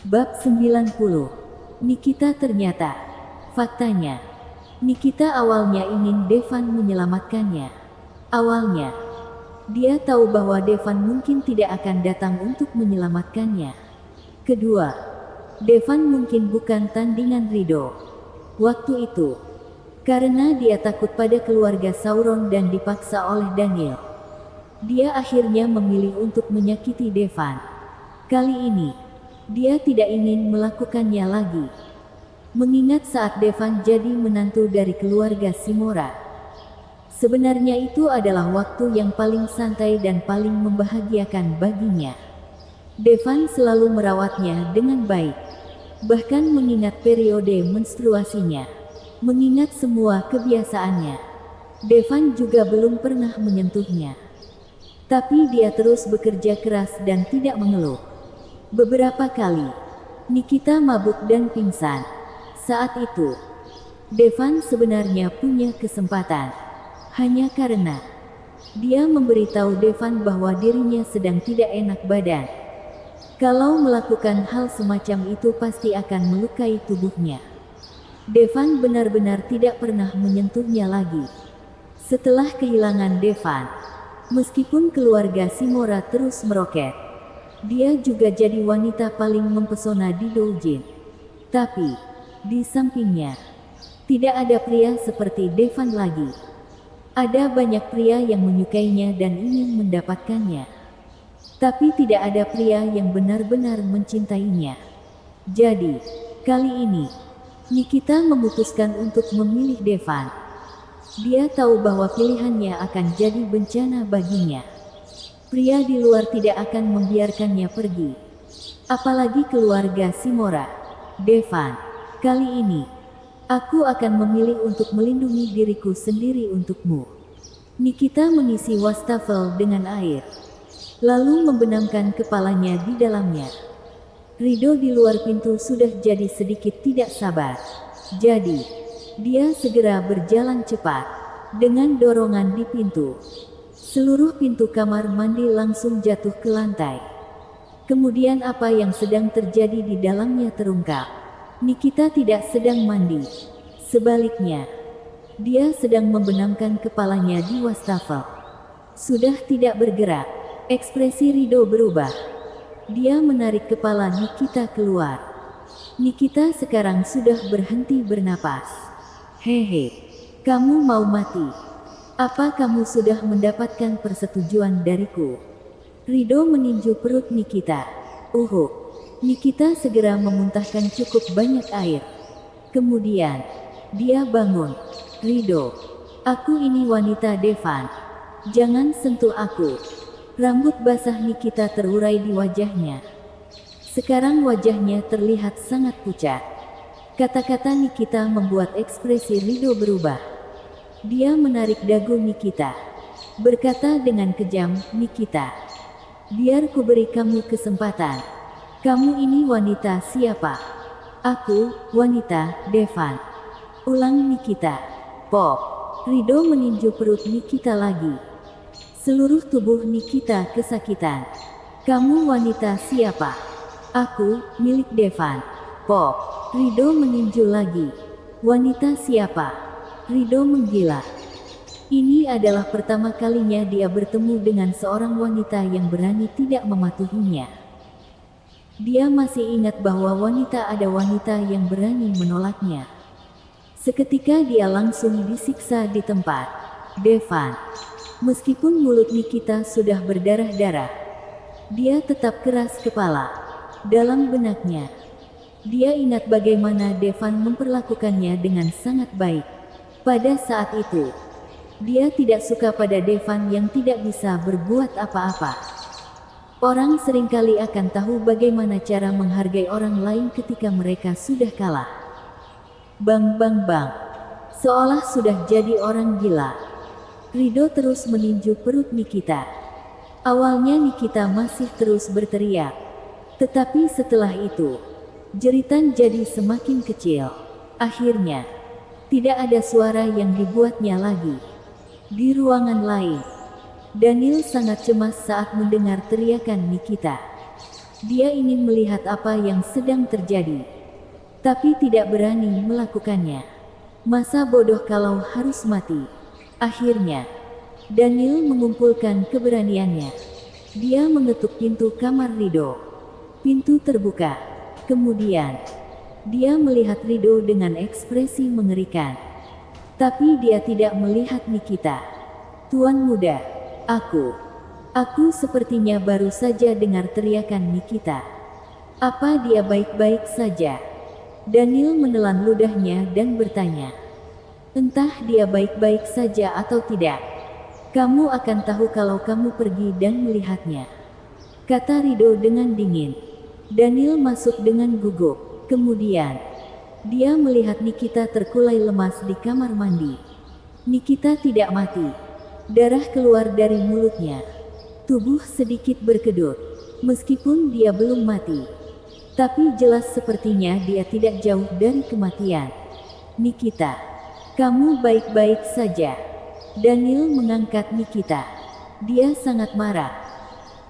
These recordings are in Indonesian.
Bab 90. Nikita ternyata. Faktanya, Nikita awalnya ingin Devan menyelamatkannya. Awalnya, dia tahu bahwa Devan mungkin tidak akan datang untuk menyelamatkannya. Kedua, Devan mungkin bukan tandingan Rido. Waktu itu, karena dia takut pada keluarga Sauron dan dipaksa oleh Daniel, dia akhirnya memilih untuk menyakiti Devan. Kali ini, dia tidak ingin melakukannya lagi. Mengingat saat Devan jadi menantu dari keluarga Simora, sebenarnya itu adalah waktu yang paling santai dan paling membahagiakan baginya. Devan selalu merawatnya dengan baik, bahkan mengingat periode menstruasinya, mengingat semua kebiasaannya. Devan juga belum pernah menyentuhnya, tapi dia terus bekerja keras dan tidak mengeluh. Beberapa kali, Nikita mabuk dan pingsan. Saat itu, Devan sebenarnya punya kesempatan. Hanya karena dia memberitahu Devan bahwa dirinya sedang tidak enak badan. Kalau melakukan hal semacam itu pasti akan melukai tubuhnya. Devan benar-benar tidak pernah menyentuhnya lagi. Setelah kehilangan Devan, meskipun keluarga Simora terus meroket, dia juga jadi wanita paling mempesona di Doujin. Tapi, di sampingnya, tidak ada pria seperti Devan lagi. Ada banyak pria yang menyukainya dan ingin mendapatkannya. Tapi tidak ada pria yang benar-benar mencintainya. Jadi, kali ini, Nikita memutuskan untuk memilih Devan. Dia tahu bahwa pilihannya akan jadi bencana baginya. Pria di luar tidak akan membiarkannya pergi. Apalagi keluarga Simora. Devan, kali ini, aku akan memilih untuk melindungi diriku sendiri untukmu. Nikita mengisi wastafel dengan air, lalu membenamkan kepalanya di dalamnya. Rido di luar pintu sudah jadi sedikit tidak sabar. Jadi, dia segera berjalan cepat, dengan dorongan di pintu. Seluruh pintu kamar mandi langsung jatuh ke lantai. Kemudian apa yang sedang terjadi di dalamnya terungkap. Nikita tidak sedang mandi. Sebaliknya, dia sedang membenamkan kepalanya di wastafel. Sudah tidak bergerak. Ekspresi Rido berubah. Dia menarik kepala Nikita keluar. Nikita sekarang sudah berhenti bernapas. Hehe, kamu mau mati? Apa kamu sudah mendapatkan persetujuan dariku? Rido meninju perut Nikita. Nikita segera memuntahkan cukup banyak air. Kemudian, dia bangun. Rido, aku ini wanita Devan. Jangan sentuh aku. Rambut basah Nikita terurai di wajahnya. Sekarang wajahnya terlihat sangat pucat. Kata-kata Nikita membuat ekspresi Rido berubah. Dia menarik dagu Nikita, berkata dengan kejam, Nikita, biar ku beri kamu kesempatan. Kamu ini wanita siapa? Aku, wanita, Devan. Ulang Nikita. Pop. Rido meninju perut Nikita lagi. Seluruh tubuh Nikita kesakitan. Kamu wanita siapa? Aku, milik Devan. Pop. Rido meninju lagi. Wanita siapa? Rido menggila. Ini adalah pertama kalinya dia bertemu dengan seorang wanita yang berani tidak mematuhinya. Dia masih ingat bahwa ada wanita yang berani menolaknya. Seketika dia langsung disiksa di tempat. Devan. Meskipun mulut Nikita sudah berdarah-darah, dia tetap keras kepala. Dalam benaknya, dia ingat bagaimana Devan memperlakukannya dengan sangat baik. Pada saat itu, dia tidak suka pada Devan yang tidak bisa berbuat apa-apa. Orang seringkali akan tahu bagaimana cara menghargai orang lain ketika mereka sudah kalah. Bang bang bang. Seolah sudah jadi orang gila. Rido terus meninju perut Nikita. Awalnya Nikita masih terus berteriak. Tetapi setelah itu, jeritan jadi semakin kecil. Akhirnya, tidak ada suara yang dibuatnya lagi. Di ruangan lain, Daniel sangat cemas saat mendengar teriakan Nikita. Dia ingin melihat apa yang sedang terjadi, tapi tidak berani melakukannya. Masa bodoh kalau harus mati. Akhirnya, Daniel mengumpulkan keberaniannya. Dia mengetuk pintu kamar Rido. Pintu terbuka. Kemudian, dia melihat Rido dengan ekspresi mengerikan. Tapi dia tidak melihat Nikita. Tuan muda, aku sepertinya baru saja dengar teriakan Nikita. Apa dia baik-baik saja? Daniel menelan ludahnya dan bertanya. Entah dia baik-baik saja atau tidak. Kamu akan tahu kalau kamu pergi dan melihatnya, kata Rido dengan dingin. Daniel masuk dengan gugup. Kemudian, dia melihat Nikita terkulai lemas di kamar mandi. Nikita tidak mati. Darah keluar dari mulutnya. Tubuh sedikit berkedut. Meskipun dia belum mati, tapi jelas sepertinya dia tidak jauh dari kematian. Nikita, kamu baik-baik saja? Daniel mengangkat Nikita. Dia sangat marah,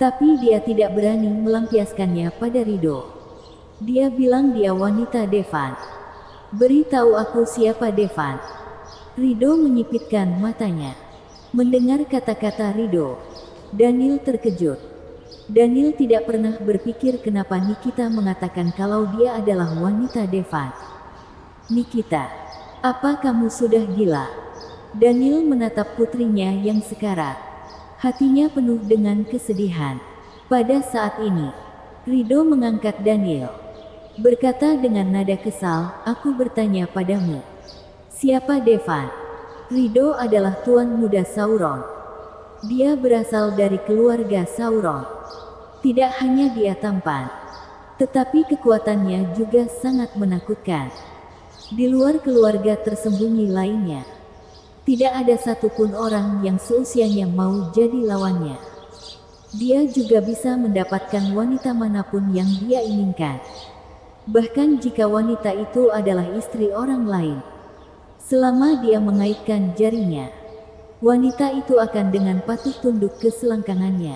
tapi dia tidak berani melampiaskannya pada Rido. Dia bilang dia wanita Devan. Beritahu aku siapa Devan. Rido menyipitkan matanya. Mendengar kata-kata Rido, Daniel terkejut. Daniel tidak pernah berpikir kenapa Nikita mengatakan kalau dia adalah wanita Devan. Nikita, apa kamu sudah gila? Daniel menatap putrinya yang sekarat. Hatinya penuh dengan kesedihan. Pada saat ini, Rido mengangkat Daniel. Berkata dengan nada kesal, aku bertanya padamu. Siapa Devan? Rido adalah tuan muda Sauron. Dia berasal dari keluarga Sauron. Tidak hanya dia tampan, tetapi kekuatannya juga sangat menakutkan. Di luar keluarga tersembunyi lainnya, tidak ada satupun orang yang seusianya mau jadi lawannya. Dia juga bisa mendapatkan wanita manapun yang dia inginkan. Bahkan jika wanita itu adalah istri orang lain. Selama dia mengaitkan jarinya, wanita itu akan dengan patuh tunduk ke selangkangannya.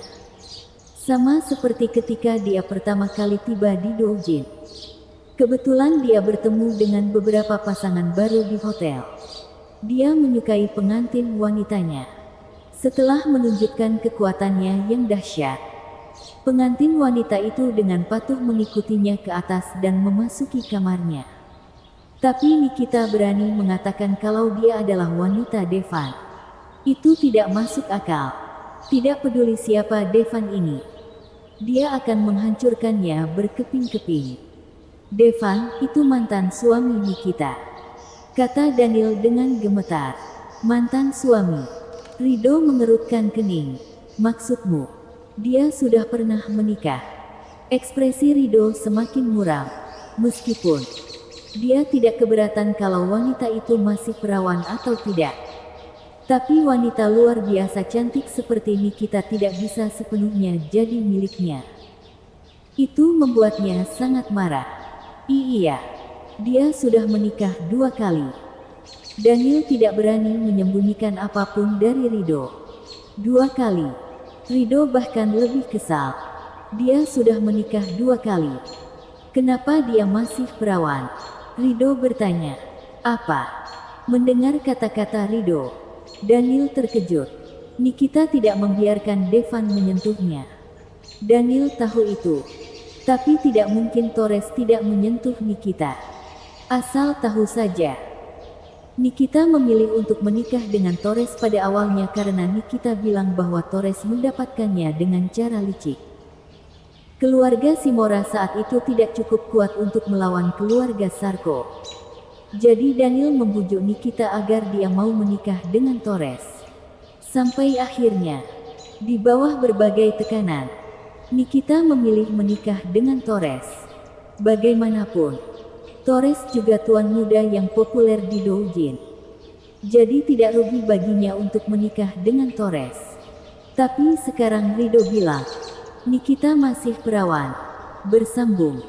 Sama seperti ketika dia pertama kali tiba di Doujin. Kebetulan dia bertemu dengan beberapa pasangan baru di hotel. Dia menyukai pengantin wanitanya. Setelah menunjukkan kekuatannya yang dahsyat, pengantin wanita itu dengan patuh mengikutinya ke atas dan memasuki kamarnya. Tapi Nikita berani mengatakan kalau dia adalah wanita Devan. Itu tidak masuk akal. Tidak peduli siapa Devan ini, dia akan menghancurkannya berkeping-keping. Devan itu mantan suami Nikita, kata Daniel dengan gemetar. Mantan suami? Rido mengerutkan kening. Maksudmu, dia sudah pernah menikah? Ekspresi Rido semakin muram. Meskipun dia tidak keberatan kalau wanita itu masih perawan atau tidak. Tapi wanita luar biasa cantik seperti Nikita tidak bisa sepenuhnya jadi miliknya. Itu membuatnya sangat marah. Iya, dia sudah menikah 2 kali. Daniel tidak berani menyembunyikan apapun dari Rido. 2 kali. Rido bahkan lebih kesal. Dia sudah menikah 2 kali. Kenapa dia masih perawan? Rido bertanya. Apa? Mendengar kata-kata Rido, Daniel terkejut. Nikita tidak membiarkan Devan menyentuhnya. Daniel tahu itu. Tapi tidak mungkin Torres tidak menyentuh Nikita. Asal tahu saja. Nikita memilih untuk menikah dengan Torres pada awalnya karena Nikita bilang bahwa Torres mendapatkannya dengan cara licik. Keluarga Simora saat itu tidak cukup kuat untuk melawan keluarga Sarko. Jadi Daniel membujuk Nikita agar dia mau menikah dengan Torres. Sampai akhirnya, di bawah berbagai tekanan, Nikita memilih menikah dengan Torres. Bagaimanapun, Torres juga tuan muda yang populer di Doujin. Jadi tidak rugi baginya untuk menikah dengan Torres. Tapi sekarang Rido bilang, Nikita masih perawan. Bersambung.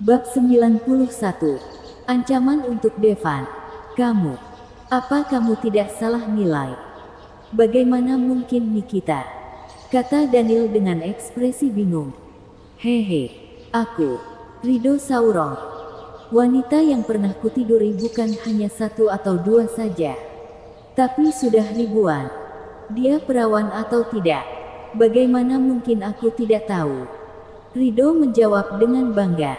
Bab 91. Ancaman untuk Devan. Kamu Apa kamu tidak salah nilai? Bagaimana mungkin Nikita? Kata Daniel dengan ekspresi bingung. Hehe, aku, Rido Sauron. Wanita yang pernah kutiduri bukan hanya satu atau dua saja, tapi sudah ribuan. Dia perawan atau tidak? Bagaimana mungkin aku tidak tahu? Rido menjawab dengan bangga.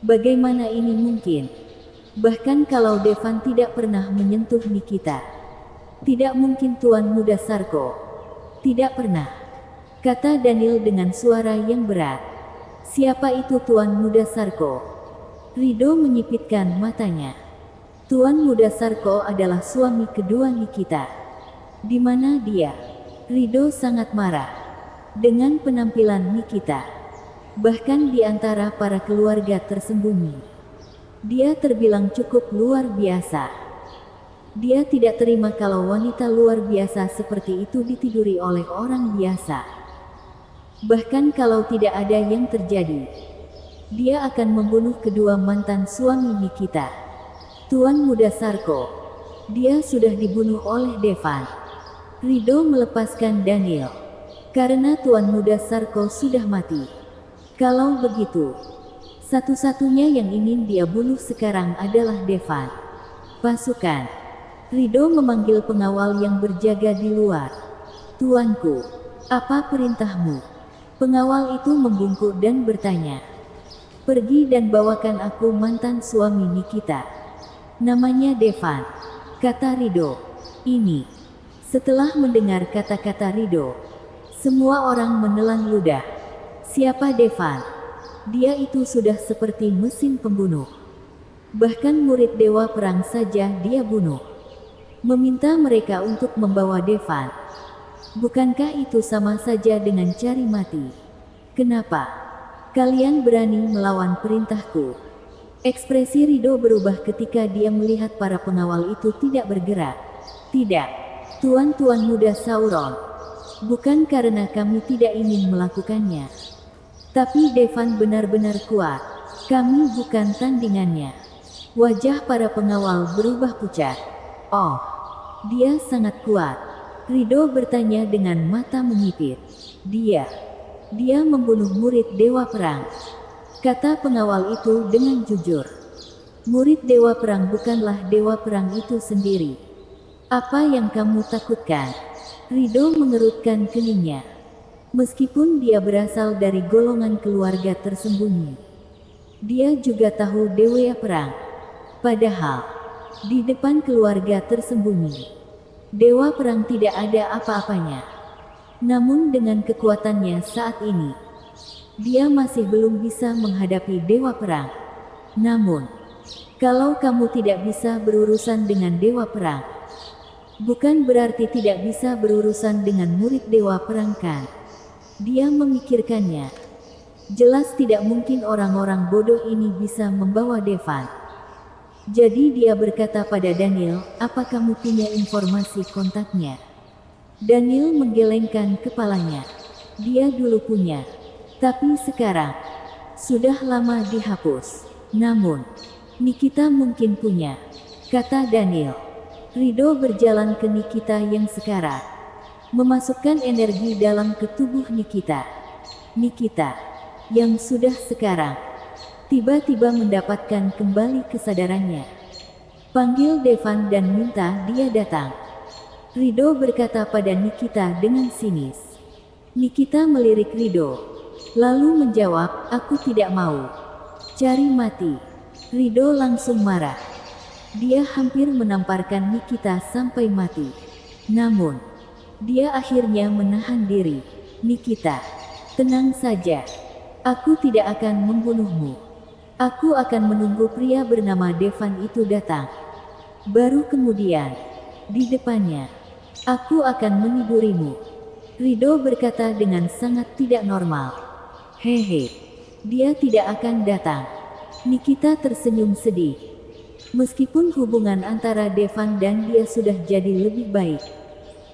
Bagaimana ini mungkin? Bahkan kalau Devan tidak pernah menyentuh Nikita. Tidak mungkin Tuan Muda Sarko. Tidak pernah. Kata Daniel dengan suara yang berat. Siapa itu Tuan Muda Sarko? Rido menyipitkan matanya. Tuan Muda Sarko adalah suami kedua Nikita. Di mana dia? Rido sangat marah dengan penampilan Nikita. Bahkan di antara para keluarga tersembunyi, dia terbilang cukup luar biasa. Dia tidak terima kalau wanita luar biasa seperti itu ditiduri oleh orang biasa. Bahkan kalau tidak ada yang terjadi, dia akan membunuh kedua mantan suami Nikita. Tuan Muda Sarko, dia sudah dibunuh oleh Devan. Rido melepaskan Daniel, karena Tuan Muda Sarko sudah mati. Kalau begitu, satu-satunya yang ingin dia bunuh sekarang adalah Devan. Pasukan. Rido memanggil pengawal yang berjaga di luar. Tuanku, apa perintahmu? Pengawal itu membungkuk dan bertanya. Pergi dan bawakan aku mantan suami Nikita. Namanya Devan, kata Rido. Setelah mendengar kata-kata Rido, semua orang menelan ludah. Siapa Devan? Dia itu sudah seperti mesin pembunuh. Bahkan murid Dewa Perang saja dia bunuh. Meminta mereka untuk membawa Devan. Bukankah itu sama saja dengan cari mati? Kenapa kalian berani melawan perintahku? Ekspresi Rido berubah ketika dia melihat para pengawal itu tidak bergerak. Tidak, Tuan-tuan Muda Sauron. Bukan karena kami tidak ingin melakukannya, tapi Devan benar-benar kuat. Kami bukan tandingannya. Wajah para pengawal berubah pucat. Oh, dia sangat kuat. Rido bertanya dengan mata menyipit. Dia membunuh murid Dewa Perang, kata pengawal itu dengan jujur. Murid Dewa Perang bukanlah Dewa Perang itu sendiri. Apa yang kamu takutkan? Rido mengerutkan keningnya. Meskipun dia berasal dari golongan keluarga tersembunyi, dia juga tahu Dewa Perang. Padahal, di depan keluarga tersembunyi, Dewa Perang tidak ada apa-apanya. Namun dengan kekuatannya saat ini, dia masih belum bisa menghadapi Dewa Perang. Namun, kalau kamu tidak bisa berurusan dengan Dewa Perang, bukan berarti tidak bisa berurusan dengan murid Dewa Perang kan? Dia memikirkannya. Jelas tidak mungkin orang-orang bodoh ini bisa membawa Devan. Jadi dia berkata pada Daniel, apa kamu punya informasi kontaknya? Daniel menggelengkan kepalanya. Dia dulu punya, tapi sekarang sudah lama dihapus. Namun, Nikita mungkin punya, kata Daniel. Rido berjalan ke Nikita yang sekarang, memasukkan energi dalam ke tubuh Nikita. Nikita, yang sudah sekarang, tiba-tiba mendapatkan kembali kesadarannya. Panggil Devan dan minta dia datang. Rido berkata pada Nikita dengan sinis. Nikita melirik Rido, lalu menjawab, aku tidak mau. Cari mati. Rido langsung marah. Dia hampir menamparkan Nikita sampai mati. Namun, dia akhirnya menahan diri. Nikita, tenang saja. Aku tidak akan membunuhmu. Aku akan menunggu pria bernama Devan itu datang. Baru kemudian, di depannya, aku akan menidurimu. Rido berkata dengan sangat tidak normal. Hehe, dia tidak akan datang. Nikita tersenyum sedih. Meskipun hubungan antara Devan dan dia sudah jadi lebih baik,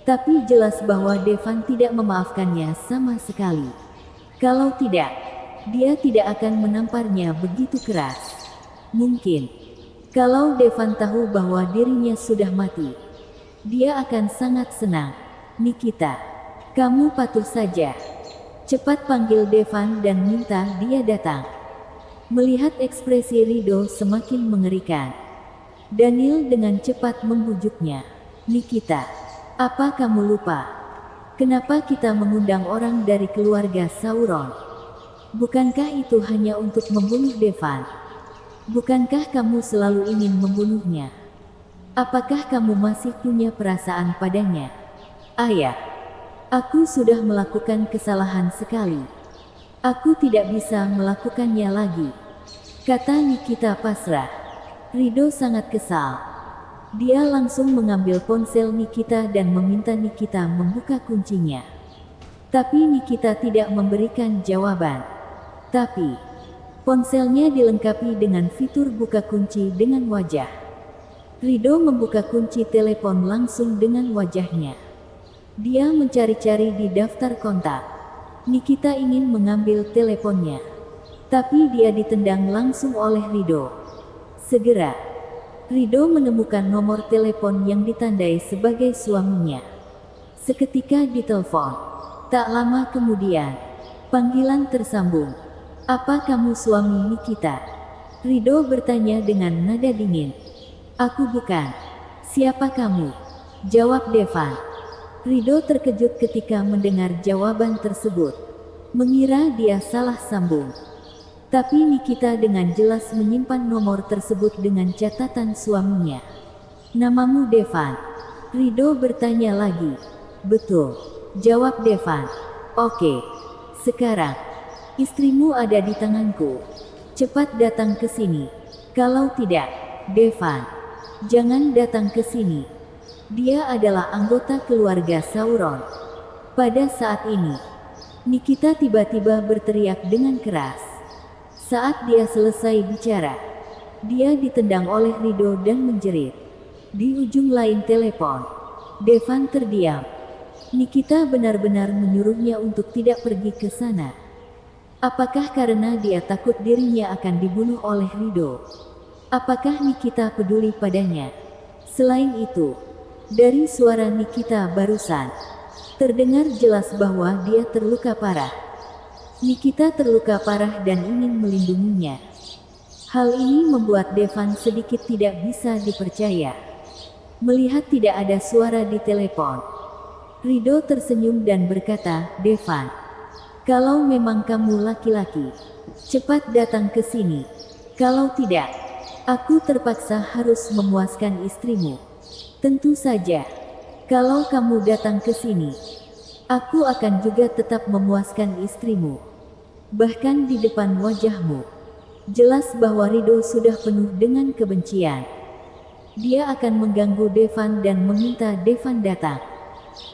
tapi jelas bahwa Devan tidak memaafkannya sama sekali. Kalau tidak, dia tidak akan menamparnya begitu keras. Mungkin Kalau Devan tahu bahwa dirinya sudah mati, dia akan sangat senang. Nikita, kamu patuh saja. Cepat panggil Devan dan minta dia datang. Melihat ekspresi Rido semakin mengerikan, Daniel dengan cepat membujuknya. Nikita, apa kamu lupa? Kenapa kita mengundang orang dari keluarga Sauron? Bukankah itu hanya untuk membunuh Devan? Bukankah kamu selalu ingin membunuhnya? Apakah kamu masih punya perasaan padanya? Ayah, aku sudah melakukan kesalahan sekali. Aku tidak bisa melakukannya lagi, kata Nikita pasrah. Rido sangat kesal. Dia langsung mengambil ponsel Nikita dan meminta Nikita membuka kuncinya. Tapi Nikita tidak memberikan jawaban. Tapi, ponselnya dilengkapi dengan fitur buka kunci dengan wajah. Rido membuka kunci telepon langsung dengan wajahnya. Dia mencari-cari di daftar kontak. Nikita ingin mengambil teleponnya, tapi dia ditendang langsung oleh Rido. Segera, Rido menemukan nomor telepon yang ditandai sebagai suaminya. Seketika ditelepon. Tak lama kemudian, panggilan tersambung. Apa kamu suami Nikita? Rido bertanya dengan nada dingin. Aku bukan. Siapa kamu? Jawab Devan. Rido terkejut ketika mendengar jawaban tersebut. Mengira dia salah sambung. Tapi Nikita dengan jelas menyimpan nomor tersebut dengan catatan suaminya. Namamu Devan? Rido bertanya lagi. Betul, jawab Devan. Oke, sekarang istrimu ada di tanganku. Cepat datang ke sini. Kalau tidak, Devan, jangan datang ke sini. Dia adalah anggota keluarga Sauron. Pada saat ini, Nikita tiba-tiba berteriak dengan keras. Saat dia selesai bicara, dia ditendang oleh Rido dan menjerit. Di ujung lain telepon, Devan terdiam. Nikita benar-benar menyuruhnya untuk tidak pergi ke sana. Apakah karena dia takut dirinya akan dibunuh oleh Rido? Apakah Nikita peduli padanya? Selain itu, dari suara Nikita barusan, terdengar jelas bahwa dia terluka parah. Nikita terluka parah dan ingin melindunginya. Hal ini membuat Devan sedikit tidak bisa dipercaya. Melihat tidak ada suara di telepon, Rido tersenyum dan berkata, Devan, kalau memang kamu laki-laki, cepat datang ke sini. Kalau tidak, aku terpaksa harus memuaskan istrimu. Tentu saja, kalau kamu datang ke sini, aku akan juga tetap memuaskan istrimu. Bahkan di depan wajahmu, jelas bahwa Rido sudah penuh dengan kebencian. Dia akan mengganggu Devan dan meminta Devan datang.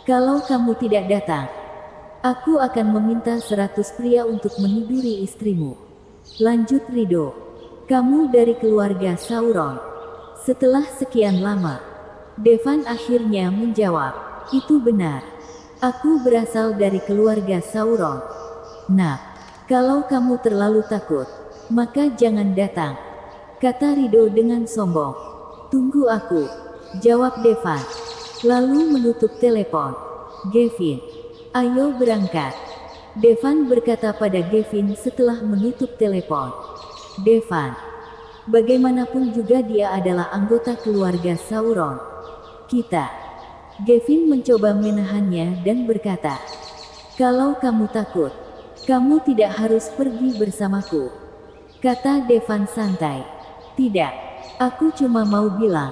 Kalau kamu tidak datang, aku akan meminta 100 pria untuk meniduri istrimu. Lanjut Rido, kamu dari keluarga Sauron. Setelah sekian lama, Devan akhirnya menjawab, itu benar. Aku berasal dari keluarga Sauron. Nah, kalau kamu terlalu takut, maka jangan datang, kata Rido dengan sombong. Tunggu aku, jawab Devan. Lalu menutup telepon. Gavin, ayo berangkat. Devan berkata pada Gavin setelah menutup telepon. Devan, bagaimanapun juga dia adalah anggota keluarga Sauron. Kita. Gavin mencoba menahannya dan berkata, kalau kamu takut, kamu tidak harus pergi bersamaku, kata Devan santai. Tidak, aku cuma mau bilang.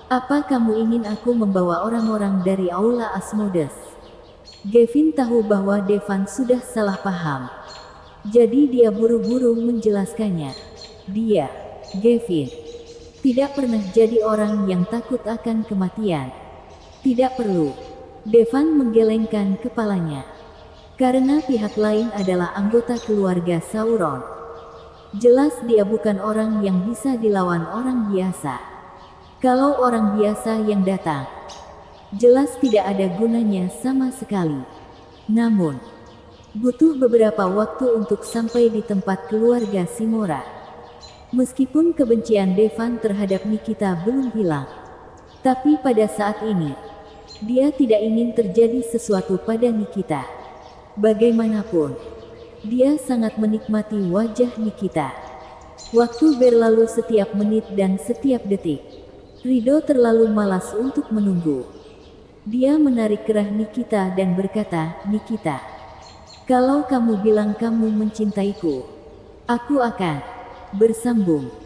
Apa kamu ingin aku membawa orang-orang dari Aula Asmodes? Gavin tahu bahwa Devan sudah salah paham. Jadi dia buru-buru menjelaskannya. Dia, Gavin, tidak pernah jadi orang yang takut akan kematian. Tidak perlu. Devan menggelengkan kepalanya. Karena pihak lain adalah anggota keluarga Sauron. Jelas dia bukan orang yang bisa dilawan orang biasa. Kalau orang biasa yang datang, jelas tidak ada gunanya sama sekali. Namun, butuh beberapa waktu untuk sampai di tempat keluarga Simora. Meskipun kebencian Devan terhadap Nikita belum hilang, tapi pada saat ini, dia tidak ingin terjadi sesuatu pada Nikita. Bagaimanapun, dia sangat menikmati wajah Nikita. Waktu berlalu setiap menit dan setiap detik. Rido terlalu malas untuk menunggu. Dia menarik kerah Nikita dan berkata, "Nikita, kalau kamu bilang kamu mencintaiku, aku akan bersambung."